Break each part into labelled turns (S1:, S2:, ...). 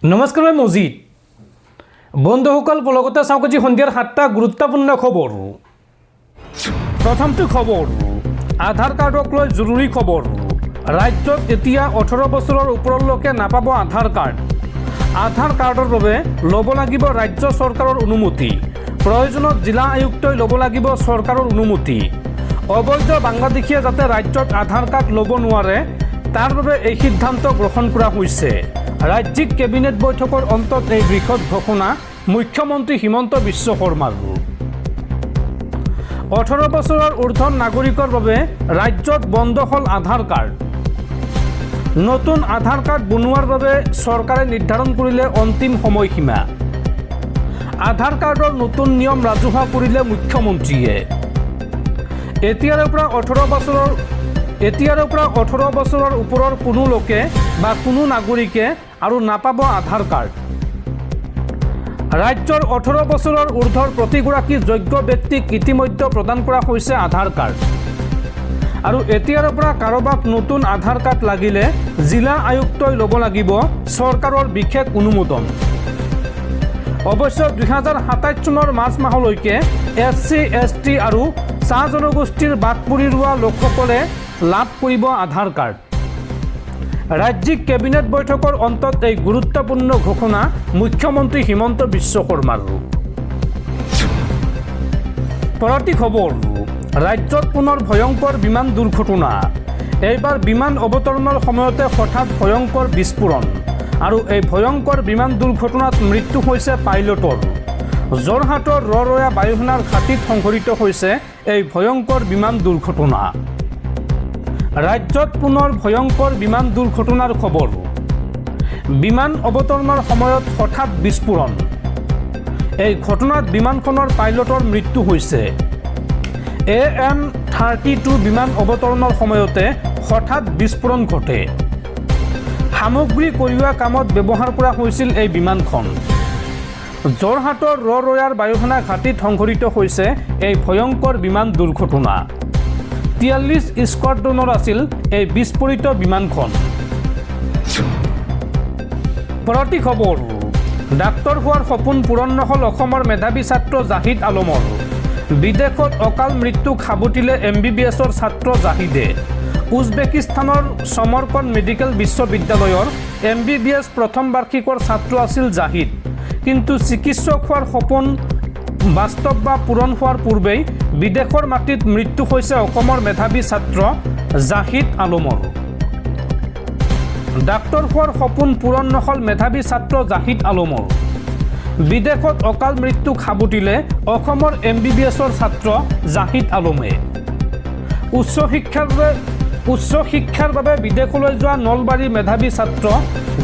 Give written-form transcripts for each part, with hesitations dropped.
S1: নমস্কাৰ, মই মজিদ। বন্ধুসকল, লগতে চাওক আজি সন্ধিয়াৰ 7টা গুৰুত্বপূৰ্ণ খবৰ। প্ৰথমটো খবৰ, আধাৰ কাৰ্ডক লৈ জৰুৰী খবৰ। ৰাজ্যত এতিয়া 18 বছৰৰ ওপৰৰ লোকে নাপাব আধাৰ কাৰ্ড। আধাৰ কাৰ্ডৰ বাবে ল'ব লাগিব ৰাজ্য চৰকাৰৰ অনুমতি। প্ৰয়োজনত জিলা আয়ুক্তই ল'ব লাগিব চৰকাৰৰ অনুমতি। অবৈধ বাংলাদেশীয়ে যাতে ৰাজ্যত আধাৰ কাৰ্ড ল'ব নোৱাৰে, তাৰ বাবে এই সিদ্ধান্ত গ্ৰহণ কৰা হৈছে। ৰাজ্যিক কেবিনেট বৈঠকৰ অন্তত এই বৃহৎ ঘোষণা মুখ্যমন্ত্ৰী হিমন্ত বিশ্ব শৰ্মাৰ। 18 বছৰৰ ঊৰ্ধ্বৰ নাগৰিকৰ বাবে ৰাজ্যত বন্ধ হ'ল আধাৰ কাৰ্ড। নতুন আধাৰ কাৰ্ড বনোৱাৰ বাবে চৰকাৰে নিৰ্ধাৰণ কৰিলে অন্তিম সময়সীমা। আধাৰ কাৰ্ডৰ নতুন নিয়ম ৰাজহুৱা কৰিলে মুখ্যমন্ত্ৰীয়ে। এতিয়াৰে পৰা 18 বছৰৰ ওপৰৰ কোনো লোকে বা কোনো নাগৰিকে আৰু নাপাব আধাৰ কাৰ্ড। ৰাজ্যৰ 18 বছৰৰ ঊৰ্ধ্বৰ প্ৰতিগৰাকী যোগ্য ব্যক্তিক ইতিমধ্যে প্ৰদান কৰা হৈছে আধাৰ কাৰ্ড। আৰু এতিয়াৰে পৰা কাৰোবাক নতুন আধাৰ কাৰ্ড লাগিলে জিলা আয়ুক্তই ল'ব লাগিব চৰকাৰৰ বিশেষ অনুমোদন। অৱশ্যে 2027 চনৰ মাৰ্চ মাহলৈকে SC, ST আৰু চাহ জনগোষ্ঠীৰ বাদ পৰি ৰোৱা লোকসকলে লাভ কৰিব আধাৰ কাৰ্ড। ৰাজ্যিক কেবিনেট বৈঠকৰ অন্তত এই গুৰুত্বপূৰ্ণ ঘোষণা মুখ্যমন্ত্ৰী হিমন্ত বিশ্ব শৰ্মাৰ। পৰৱৰ্তী খবৰ, ৰাজ্যত পুনৰ ভয়ংকৰ বিমান দুৰ্ঘটনা। এইবাৰ বিমান অৱতৰণৰ সময়তে হঠাৎ ভয়ংকৰ বিস্ফোৰণ আৰু এই ভয়ংকৰ বিমান দুৰ্ঘটনাত মৃত্যু হৈছে পাইলটৰ। যোৰহাটৰ ৰৰৈয়া বায়ুসেনাৰ ঘাটিত সংঘটিত হৈছে এই ভয়ংকৰ বিমান দুৰ্ঘটনা। ৰাজ্যত পুনৰ ভয়ংকৰ বিমান দুৰ্ঘটনাৰ খবৰ। বিমান অৱতৰণৰ সময়ত হঠাৎ বিস্ফোৰণ। এই ঘটনাত বিমানখনৰ পাইলটৰ মৃত্যু হৈছে। AN-32 বিমান অৱতৰণৰ সময়তে হঠাৎ বিস্ফোৰণ ঘটে। সামগ্ৰী কঢ়িওৱা কামত ব্যৱহাৰ কৰা হৈছিল এই বিমানখন। যোৰহাটৰ ৰৰৈয়াৰ বায়ুসেনা ঘাটিত সংঘটিত হৈছে এই ভয়ংকৰ বিমান দুৰ্ঘটনা। 43 স্কোৱাড্ৰনৰ আছিল এই বিস্ফোৰিত বিমানখন। পৰৱৰ্তী খবৰ, ডাক্তৰ হোৱাৰ সপোন পূৰণ নহ'ল অসমৰ মেধাৱী ছাত্ৰ জাহিদ আলমৰ। বিদেশত অকাল মৃত্যুক সাবটিলে MBBSৰ ছাত্ৰ জাহিদে। উজবেকিস্তানৰ সমৰকন মেডিকেল বিশ্ববিদ্যালয়ৰ MBBS প্ৰথম বাৰ্ষিকৰ ছাত্ৰ আছিল জাহিদ। কিন্তু চিকিৎসক হোৱাৰ সপোন বাস্তৱ বা পূৰণ হোৱাৰ পূৰ্বেই বিদেশৰ মাটিত মৃত্যু হৈছে অসমৰ মেধাৱী ছাত্ৰ জাহিদ আলমৰ। ডাক্তৰ হোৱাৰ সপোন পূৰণ নহ'ল মেধাৱী ছাত্ৰ জাহিদ আলমৰ। বিদেশত অকাল মৃত্যুক সাবটিলে অসমৰ MBBSৰ ছাত্ৰ জাহিদ আলমে। উচ্চ শিক্ষাৰ বাবে বিদেশলৈ যোৱা নলবাৰীৰ মেধাৱী ছাত্ৰ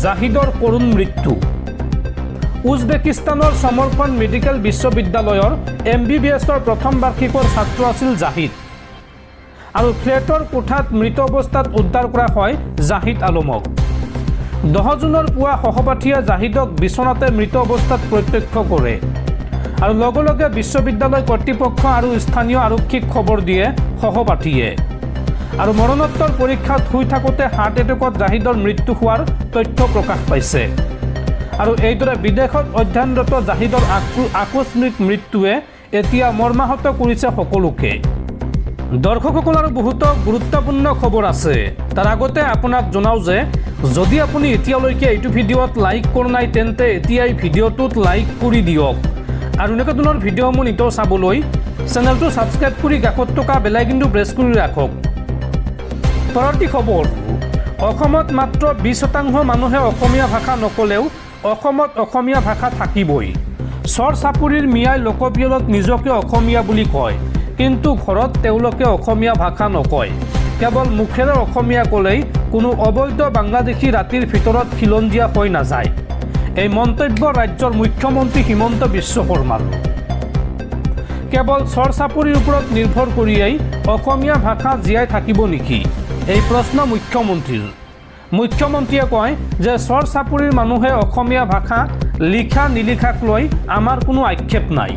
S1: জাহিদৰ কৰুণ মৃত্যু। উজবেকিস্তানৰ সমৰকন মেডিকেল বিশ্ববিদ্যালয়ৰ MBBSৰ প্ৰথম বাৰ্ষিকৰ ছাত্ৰ আছিল জাহিদ। আৰু ফ্লেটৰ কোঠাত মৃত অৱস্থাত উদ্ধাৰ কৰা হয় জাহিদ আলমক। 10 জুনৰ পুৱা সহপাঠীয়ে জাহিদক বিচনাতে মৃত অৱস্থাত প্ৰত্যক্ষ কৰে আৰু লগে লগে বিশ্ববিদ্যালয় কৰ্তৃপক্ষ আৰু স্থানীয় আৰক্ষীক খবৰ দিয়ে সহপাঠীয়ে। আৰু মৰণোত্তৰ পৰীক্ষাত শুই থাকোঁতে হাৰ্ট এটেকত জাহিদৰ মৃত্যু হোৱাৰ তথ্য প্ৰকাশ পাইছে। আৰু এইদৰে বিদেশত অধ্যয়নৰত জাহিদৰ আকস্মিক মৃত্যুৱে এতিয়া মৰ্মাহত কৰিছে সকলোকে। দৰ্শকসকল, আৰু বহুতো গুৰুত্বপূৰ্ণ খবৰ আছে। তাৰ আগতে আপোনাক জনাওঁ যে যদি আপুনি এতিয়ালৈকে এইটো ভিডিঅ'ত লাইক কৰা নাই, তেন্তে এতিয়াই ভিডিঅ'টোত লাইক কৰি দিয়ক। আৰু এনেকুৱা ধৰণৰ ভিডিঅ'সমূহ নিতৌ চাবলৈ চেনেলটো ছাবস্ক্ৰাইব কৰি কাষত থকা বেল আইকনটো প্ৰেছ কৰি ৰাখক। পৰৱৰ্তী খবৰ, অসমত মাত্ৰ 20% মানুহে অসমীয়া ভাষা নক'লেও অসমত অসমীয়া ভাষা থাকিবই। চৰ চাপৰিৰ মিয়াই লোকপিয়লত নিজকে অসমীয়া বুলি কয়, কিন্তু ঘৰত তেওঁলোকে অসমীয়া ভাষা নকয়। কেৱল মুখেৰে অসমীয়া ক'লেই কোনো অবৈধ বাংলাদেশী ৰাতিৰ ভিতৰত খিলঞ্জীয়া হৈ নাযায়। এই মন্তব্য ৰাজ্যৰ মুখ্যমন্ত্ৰী হিমন্ত বিশ্ব শৰ্মাৰ। কেৱল চৰ চাপৰিৰ ওপৰত নিৰ্ভৰ কৰিয়েই অসমীয়া ভাষা জীয়াই থাকিব নেকি, এই প্ৰশ্ন মুখ্যমন্ত্ৰীৰ। মুখ্যমন্ত্ৰীয়ে কয় যে চৰ চাপৰিৰ মানুহে অসমীয়া ভাষা লিখা নিলিখাক লৈ আমাৰ কোনো আক্ষেপ নাই।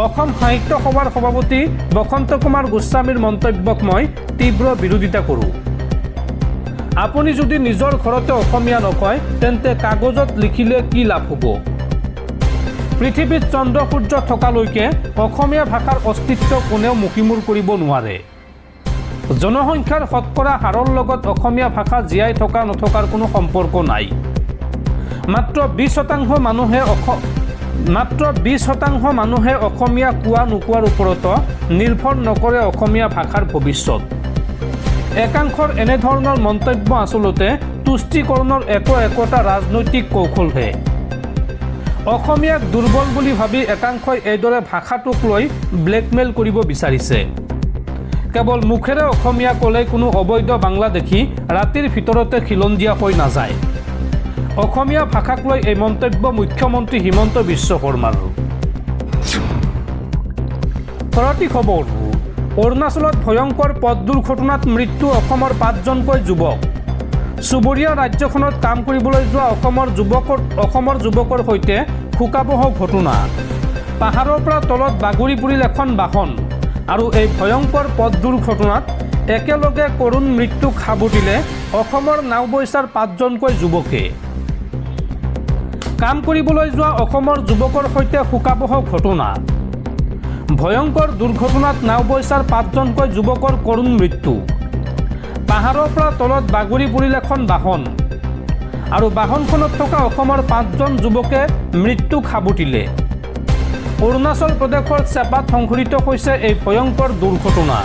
S1: অসম সাহিত্য সভাৰ সভাপতি বসন্ত কুমাৰ গোস্বামীৰ মন্তব্যক মই তীব্ৰ বিৰোধিতা কৰোঁ। আপুনি যদি নিজৰ ঘৰতে অসমীয়া নকয় তেন্তে কাগজত লিখিলে কি লাভ হ'ব? পৃথিৱীত চন্দ্ৰ সূৰ্য থকালৈকে অসমীয়া ভাষাৰ অস্তিত্ব কোনেও মুখিমূৰ কৰিব নোৱাৰে। জনসংখ্যাৰ শতকৰা হাৰৰ লগত অসমীয়া ভাষা জীয়াই থকা নথকাৰ কোনো সম্পৰ্ক নাই। মাত্ৰ 20% মানুহে অসমীয়া কোৱা নোকোৱাৰ ওপৰত নিৰ্ভৰ নকৰে অসমীয়া ভাষাৰ ভৱিষ্যত। একাংশৰ এনেধৰণৰ মন্তব্য আচলতে তুষ্টিকৰণৰ একোটা ৰাজনৈতিক কৌশলহে। অসমীয়াক দুৰ্বল বুলি ভাবি একাংশই এইদৰে ভাষাটোক লৈ ব্লেকমেইল কৰিব বিচাৰিছে। কেৱল মুখেৰে অসমীয়া ক'লে কোনো অবৈধ বাংলাদেশী ৰাতিৰ ভিতৰতে খিলঞ্জীয়া হৈ নাযায়। অসমীয়া ভাষাক লৈ এই মন্তব্য মুখ্যমন্ত্ৰী হিমন্ত বিশ্ব শৰ্মাৰ। পৰৱৰ্তী খবৰ, অৰুণাচলত ভয়ংকৰ পথ দুৰ্ঘটনাত মৃত্যু অসমৰ 5জনকৈ যুৱক। চুবুৰীয়া ৰাজ্যখনত কাম কৰিবলৈ যোৱা অসমৰ যুৱকৰ সৈতে শোকাবহ ঘটনা। পাহাৰৰ পৰা তলত বাগৰি পৰিল এখন বাহন আৰু এই ভয়ংকৰ পথ দুৰ্ঘটনাত একেলগে কৰুণ মৃত্যুক সাবটিলে অসমৰ নাওবৈচাৰ 5জনকৈ যুৱকে। কাম কৰিবলৈ যোৱা অসমৰ যুৱকৰ সৈতে শোকাবহ ঘটনা। ভয়ংকৰ দুৰ্ঘটনাত নাওবৈচাৰ 5জনকৈ যুৱকৰ কৰুণ মৃত্যু। পাহাৰৰ পৰা তলত বাগৰি পৰিল এখন বাহন আৰু বাহনখনত থকা অসমৰ 5জন যুৱকে মৃত্যুক সাবটিলে। অৰুণাচল প্ৰদেশৰ চেপাত সংঘটিত হৈছে এই ভয়ংকৰ দুৰ্ঘটনা।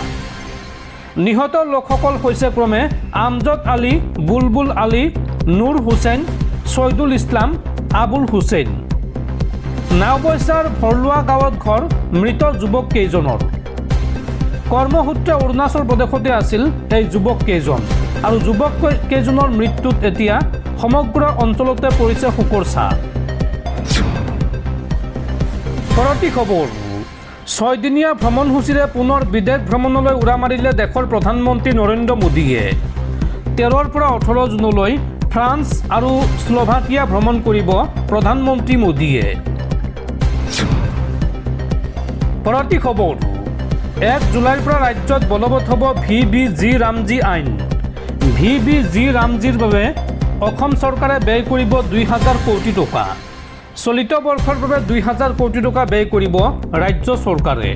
S1: নিহত লোকসকল হৈছে ক্ৰমে আমজদ আলী, বুলবুল আলী, নুৰ হুছেইন, ছয়দুল ইছলাম, আবুল হুছেইন। নাওবৈচাৰ ভৰলুৱা গাঁৱত ঘৰ মৃত যুৱক কেইজনৰ। কৰ্মসূত্ৰে অৰুণাচল প্ৰদেশতে আছিল এই যুৱক কেইজন আৰু যুৱক কেইজনৰ মৃত্যুত এতিয়া সমগ্ৰ অঞ্চলতে পৰিছে শোকৰ ছাঁ। পৰৱৰ্তী খবৰ, 6দিনীয়া ভ্ৰমণসূচীৰে পুনৰ বিদেশ ভ্ৰমণলৈ উৰা মাৰিলে দেশৰ প্ৰধানমন্ত্ৰী নৰেন্দ্ৰ মোদীয়ে। 13ৰ পৰা 18 জুনলৈ ফ্ৰান্স আৰু স্লোভাকিয়া ভ্ৰমণ কৰিব প্ৰধানমন্ত্ৰী মোদীয়ে। পৰৱৰ্তী খবৰ, 1 জুলাইৰ পৰা ৰাজ্যত বলবৎ হ'ব VBG ৰামজী আইন। VBG ৰামজীৰ বাবে অসম চৰকাৰে ব্যয় কৰিব 2000 কোটি টকা। চলিত বৰ্ষৰ বাবে 2000 কোটি টকা ব্যয় কৰিব ৰাজ্য চৰকাৰে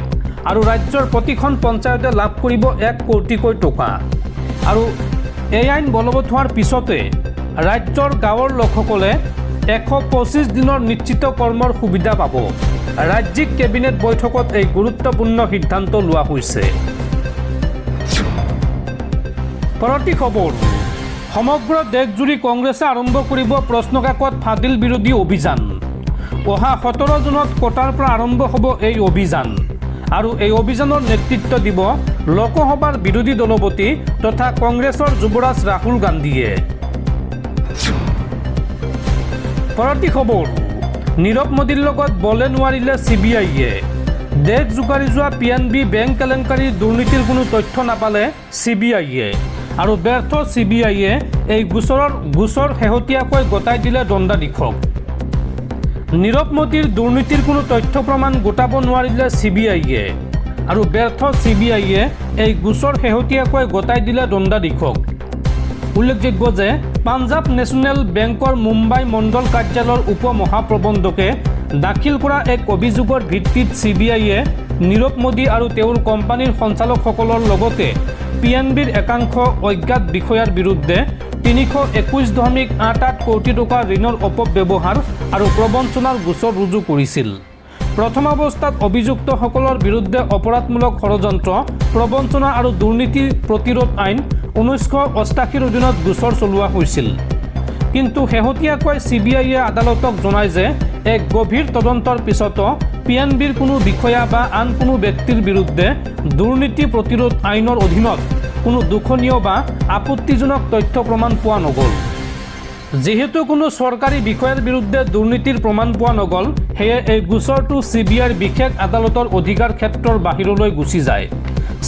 S1: আৰু ৰাজ্যৰ প্ৰতিখন পঞ্চায়তে লাভ কৰিব 1 কোটিকৈ টকা। আৰু এই আইন বলবৎ হোৱাৰ পিছতে ৰাজ্যৰ গাঁৱৰ লোকসকলে 125 দিনৰ নিশ্চিত কৰ্মৰ সুবিধা পাব। ৰাজ্যিক কেবিনেট বৈঠকত এই গুৰুত্বপূৰ্ণ সিদ্ধান্ত লোৱা হৈছে। পৰৱৰ্তী খবৰ, সমগ্ৰ দেশজুৰি কংগ্ৰেছে আৰম্ভ কৰিব প্ৰশ্নকাকত ফাদিল বিৰোধী অভিযান। অহা 17 জুনত কোটাৰ পৰা আৰম্ভ হ'ব এই অভিযান আৰু এই অভিযানৰ নেতৃত্ব দিব লোকসভাৰ বিৰোধী দলপতি তথা কংগ্ৰেছৰ যুৱৰাজ ৰাহুল গান্ধীয়ে। পৰৱৰ্তী খবৰ, নীৰৱ মোদীৰ লগত বলে নোৱাৰিলে CBIয়ে। দেশ জোকাৰি যোৱা PNB বেংক কেলেংকাৰীৰ দুৰ্নীতিৰ কোনো তথ্য নাপালে CBIয়ে আৰু ব্যৰ্থ CBIয়ে এই গোচৰ শেহতীয়াকৈ গতাই দিলে দণ্ডাধীশক। নীৰৱ মোদীৰ দুৰ্নীতিৰ কোনো তথ্য প্ৰমাণ গোটাব নোৱাৰিলে CBIয়ে আৰু ব্যৰ্থ CBIয়ে এই গোচৰ শেহতীয়াকৈ গতাই দিলে দণ্ডাধীশক। উল্লেখযোগ্য যে পাঞ্জাৱ নেশ্যনেল বেংকৰ মুম্বাই মণ্ডল কাৰ্যালয়ৰ উপ মহাপ্ৰবন্ধকে দাখিল কৰা এক অভিযোগৰ ভিত্তিত CBIয়ে নীৰৱ মোদী আৰু তেওঁৰ কোম্পানীৰ সঞ্চালকসকলৰ লগতে PNBৰ একাংশ অজ্ঞাত বিষয়াৰ বিৰুদ্ধে 321.88 কোটি টকা ঋণৰ অপব্যৱহাৰ আৰু প্ৰবঞ্চনাৰ গোচৰ ৰুজু কৰিছিল। প্ৰথম অৱস্থাত অভিযুক্তসকলৰ বিৰুদ্ধে অপৰাধমূলক ষড়যন্ত্ৰ, প্ৰবঞ্চনা আৰু দুৰ্নীতি প্ৰতিৰোধ আইন 1988 অধীনত গোচৰ চলোৱা হৈছিল। কিন্তু শেহতীয়াকৈ CBIয়ে আদালতক জনায় যে এক গভীৰ তদন্তৰ পিছতো PNBৰ কোনো বিষয়া বা আন কোনো ব্যক্তিৰ বিৰুদ্ধে দুৰ্নীতি প্ৰতিৰোধ আইনৰ অধীনত কোনো দুখনীয় বা আপত্তিজনক তথ্য প্ৰমাণ পোৱা নগ'ল। যেহেতু কোনো চৰকাৰী বিষয়াৰ বিৰুদ্ধে দুৰ্নীতিৰ প্ৰমাণ পোৱা নগ'ল, সেয়ে এই গোচৰটো CBIৰ বিশেষ আদালতৰ অধিকাৰ ক্ষেত্ৰৰ বাহিৰলৈ গুচি যায়।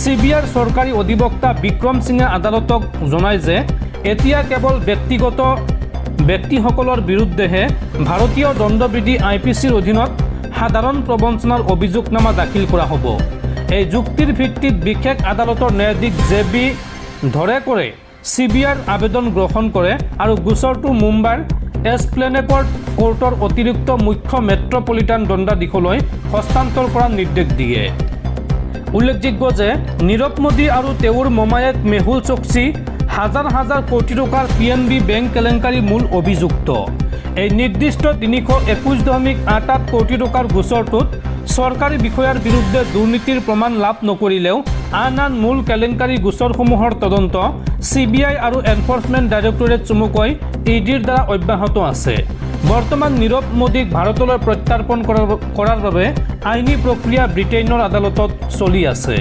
S1: CBIৰ চৰকাৰী অধিবক্তা বিক্ৰম সিঙে আদালতক জনায় যে এতিয়া কেৱল ব্যক্তিগত ব্যক্তিসকলৰ বিৰুদ্ধেহে ভাৰতীয় দণ্ডবিধি IPCৰ অধীনত সাধাৰণ প্ৰবঞ্চনাৰ অভিযোগনামা দাখিল কৰা হ'ব। এই যুক্তিৰ ভিত্তিত বিশেষ আদালতৰ ন্যায়াধীশ JB ধৰেকৰে CBIৰ আবেদন গ্ৰহণ কৰে আৰু গোচৰটো মুম্বাইৰ এছপ্লেনেড কোৰ্টৰ অতিৰিক্ত মুখ্য মেট্ৰপলিটান দণ্ডাধীশলৈ হস্তান্তৰ কৰাৰ নিৰ্দেশ দিয়ে। উল্লেখযোগ্য যে নীৰৱ মোদী আৰু তেওঁৰ মমায়েক মেহুল চোকচি হাজাৰ হাজাৰ কোটি টকাৰ PNB বেংক কেলেংকাৰী মূল অভিযুক্ত। এই নিৰ্দিষ্ট 321.88 কোটি টকাৰ গোচৰটোত চৰকাৰী বিষয়াৰ বিৰুদ্ধে দুৰ্নীতিৰ প্ৰমাণ লাভ নকৰিলেও আন মূল কেলেংকাৰী গোচৰসমূহৰ তদন্ত CBI আৰু এনফৰ্চমেণ্ট ডাইৰেক্টৰেট চমুকৈ EDৰ দ্বাৰা অব্যাহত আছে। বৰ্তমান নীৰৱ মোদীক ভাৰতলৈ প্ৰত্যাৰ্পণ কৰাৰ বাবে আইনী প্ৰক্ৰিয়া ব্ৰিটেইনৰ আদালতত চলি আছে।